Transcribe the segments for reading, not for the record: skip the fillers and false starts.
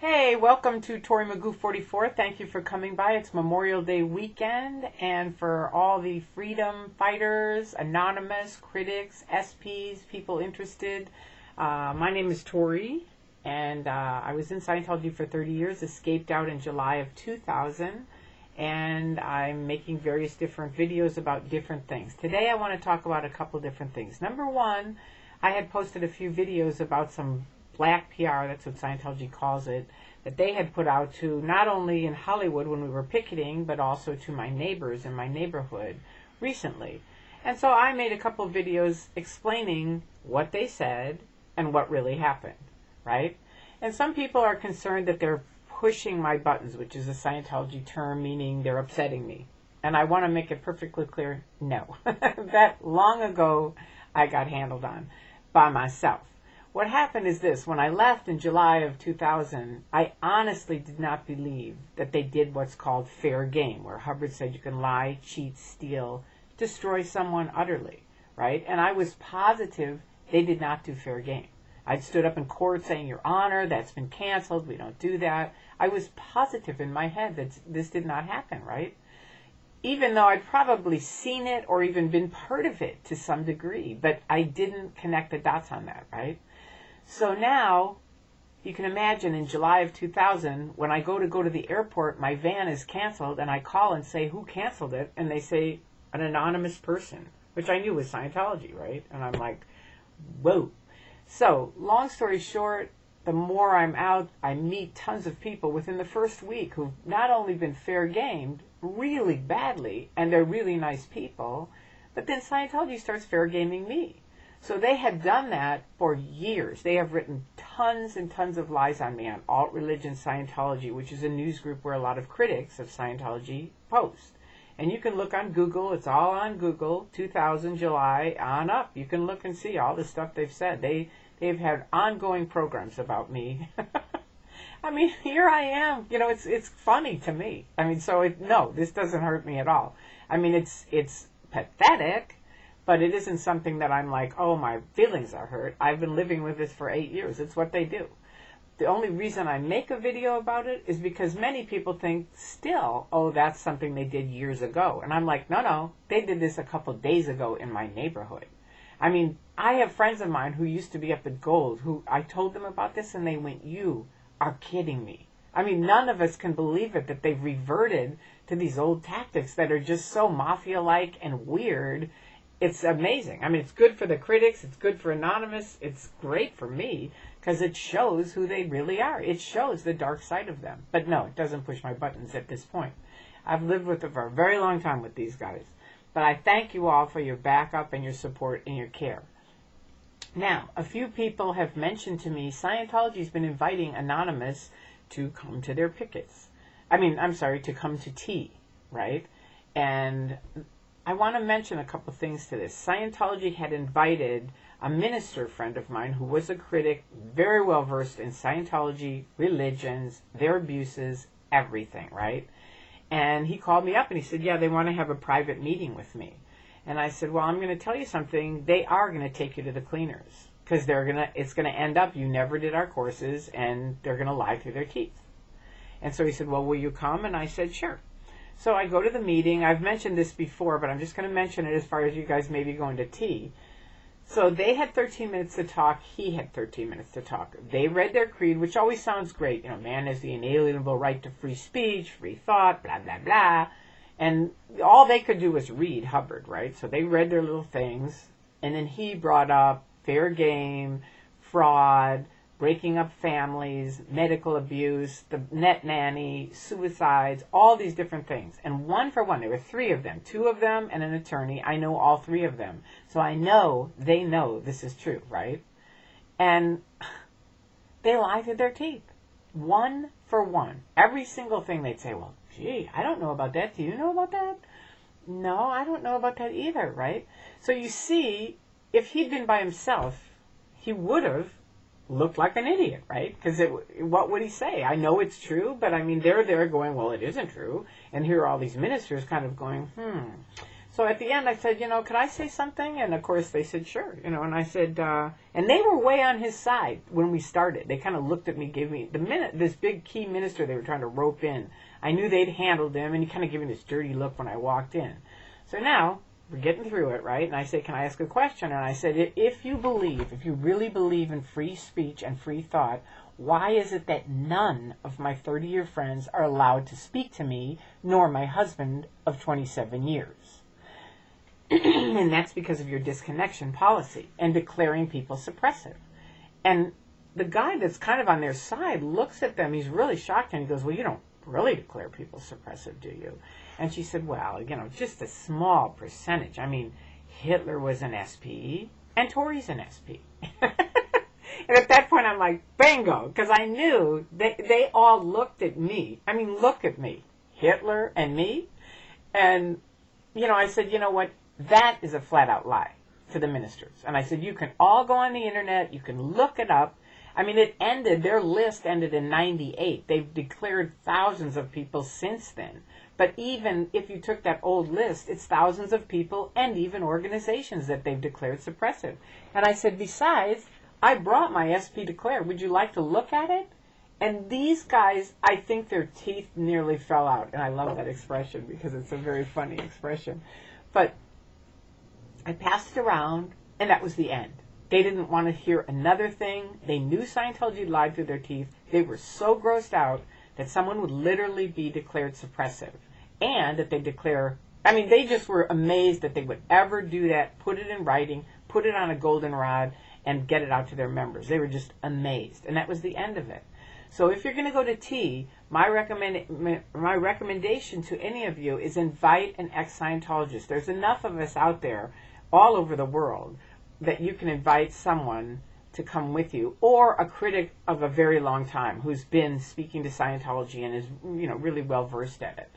Hey, welcome to Tory 44. Thank you for coming by. It's Memorial Day weekend, and for all the freedom fighters, anonymous, critics, SPs, people interested, my name is Tory, and I was in Scientology for 30 years, escaped out in July of 2000, and I'm making various different videos about different things. Today I want to talk about a couple different things. Number one, I had posted a few videos about some black PR, that's what Scientology calls it, that they had put out to not only in Hollywood when we were picketing, but also to my neighbors in my neighborhood recently. And so I made a couple of videos explaining what they said and what really happened, right? And some people are concerned that they're pushing my buttons, which is a Scientology term meaning they're upsetting me. And I want to make it perfectly clear, no. That long ago I got handled on by myself. What happened is this: when I left in July of 2000, I honestly did not believe that they did what's called fair game, where Hubbard said you can lie, cheat, steal, destroy someone utterly, right? And I was positive they did not do fair game. I'd stood up in court saying, Your Honor, that's been canceled, we don't do that. I was positive in my head that this did not happen, right? Even though I'd probably seen it or even been part of it to some degree, but I didn't connect the dots on that, right? So now, you can imagine in July of 2000, when I go to the airport, my van is canceled, and I call and say, who canceled it? And they say, an anonymous person, which I knew was Scientology, right? And I'm like, whoa. So, long story short, the more I'm out, I meet tons of people within the first week who've not only been fair gamed really badly, and they're really nice people, but then Scientology starts fair gaming me. So they had done that for years. They have written tons and tons of lies on me on Alt Religion Scientology, which is a news group where a lot of critics of Scientology post. And you can look on Google. It's all on Google, 2000, July, on up. You can look and see all the stuff they've said. They've had ongoing programs about me. I mean, here I am. You know, it's funny to me. I mean, no, this doesn't hurt me at all. I mean, it's pathetic. But it isn't something that I'm like, oh, my feelings are hurt. I've been living with this for 8 years. It's what they do. The only reason I make a video about it is because many people think still, oh, that's something they did years ago. And I'm like, no, they did this a couple days ago in my neighborhood. I mean, I have friends of mine who used to be up at Gold who I told them about this and they went, you are kidding me. I mean, none of us can believe it that they've reverted to these old tactics that are just so mafia-like and weird. It's amazing. I mean, it's good for the critics. It's good for Anonymous. It's great for me because it shows who they really are. It shows the dark side of them. But no, it doesn't push my buttons at this point. I've lived with them for a very long time with these guys. But I thank you all for your backup and your support and your care. Now, a few people have mentioned to me Scientology's been inviting Anonymous to come to their pickets. To come to tea, right? And I want to mention a couple things to this. Scientology had invited a minister friend of mine who was a critic, very well versed in Scientology, religions, their abuses, everything, right? And he called me up and he said, yeah, they want to have a private meeting with me. And I said, well, I'm going to tell you something. They are going to take you to the cleaners because it's going to end up you never did our courses and they're going to lie through their teeth. And so he said, well, will you come? And I said, sure. So I go to the meeting. I've mentioned this before, but I'm just going to mention it as far as you guys maybe going to tea. So they had 13 minutes to talk. He had 13 minutes to talk. They read their creed, which always sounds great. You know, man has the inalienable right to free speech, free thought, blah, blah, blah. And all they could do was read Hubbard, right? So they read their little things. And then he brought up fair game, fraud, breaking up families, medical abuse, the net nanny, suicides, all these different things. And one for one, there were three of them, two of them and an attorney. I know all three of them. So I know they know this is true, right? And they lie through their teeth. One for one. Every single thing they'd say, well, gee, I don't know about that. Do you know about that? No, I don't know about that either, right? So you see, if he'd been by himself, he would have looked like an idiot, right? Because what would he say? I know it's true, but I mean, they're there going, well, it isn't true. And here are all these ministers kind of going, So at the end, I said, could I say something? And of course they said, sure, and I said, and they were way on his side when we started. They kind of looked at me, gave me, the minute this big key minister they were trying to rope in, I knew they'd handled him, and he kind of gave me this dirty look when I walked in. So now, we're getting through it, right? And I say, can I ask a question? And I said, if you really believe in free speech and free thought, why is it that none of my 30-year friends are allowed to speak to me, nor my husband of 27 years? And that's because of your disconnection policy and declaring people suppressive. And the guy that's kind of on their side looks at them, he's really shocked, and he goes, well, you don't really declare people suppressive, do you? And she said, well, just a small percentage. I mean, Hitler was an SP, and Tory's an SP. And at that point, I'm like, bingo, because I knew they all looked at me. I mean, look at me, Hitler and me. And, I said, you know what? That is a flat-out lie to the ministers. And I said, you can all go on the internet. You can look it up. I mean, their list ended in 98. They've declared thousands of people since then. But even if you took that old list, it's thousands of people and even organizations that they've declared suppressive. And I said, besides, I brought my SP Declare. Would you like to look at it? And these guys, I think their teeth nearly fell out. And I love that expression because it's a very funny expression. But I passed it around, and that was the end. They didn't want to hear another thing. They knew Scientology lied through their teeth. They were so grossed out that someone would literally be declared suppressive. And that they they just were amazed that they would ever do that, put it in writing, put it on a goldenrod, and get it out to their members. They were just amazed. And that was the end of it. So if you're going to go to T, my recommendation to any of you is invite an ex-Scientologist. There's enough of us out there all over the world that you can invite someone to come with you, or a critic of a very long time who's been speaking to Scientology and is really well versed at it.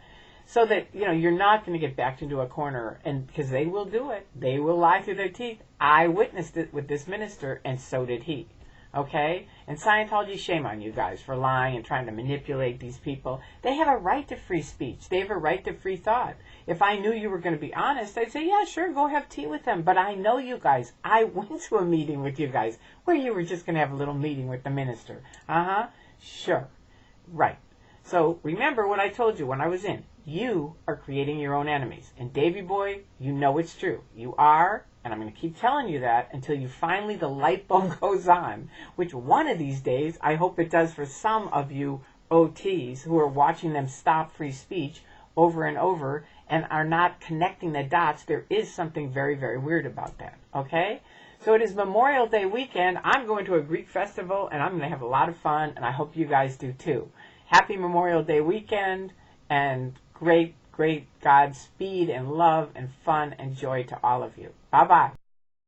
So that you're not going to get backed into a corner, and because they will do it. They will lie through their teeth. I witnessed it with this minister, and so did he. Okay? And Scientology, shame on you guys for lying and trying to manipulate these people. They have a right to free speech. They have a right to free thought. If I knew you were going to be honest, I'd say, yeah, sure, go have tea with them. But I know you guys. I went to a meeting with you guys where you were just going to have a little meeting with the minister. Sure. Right. So remember what I told you when I was in. You are creating your own enemies. And Davy Boy, you know it's true. You are, and I'm going to keep telling you that until you finally, the light bulb goes on, which one of these days, I hope it does for some of you OTs who are watching them stop free speech over and over and are not connecting the dots. There is something very, very weird about that, okay? So it is Memorial Day weekend. I'm going to a Greek festival, and I'm going to have a lot of fun, and I hope you guys do too. Happy Memorial Day weekend, and great Godspeed and love and fun and joy to all of you. Bye-bye.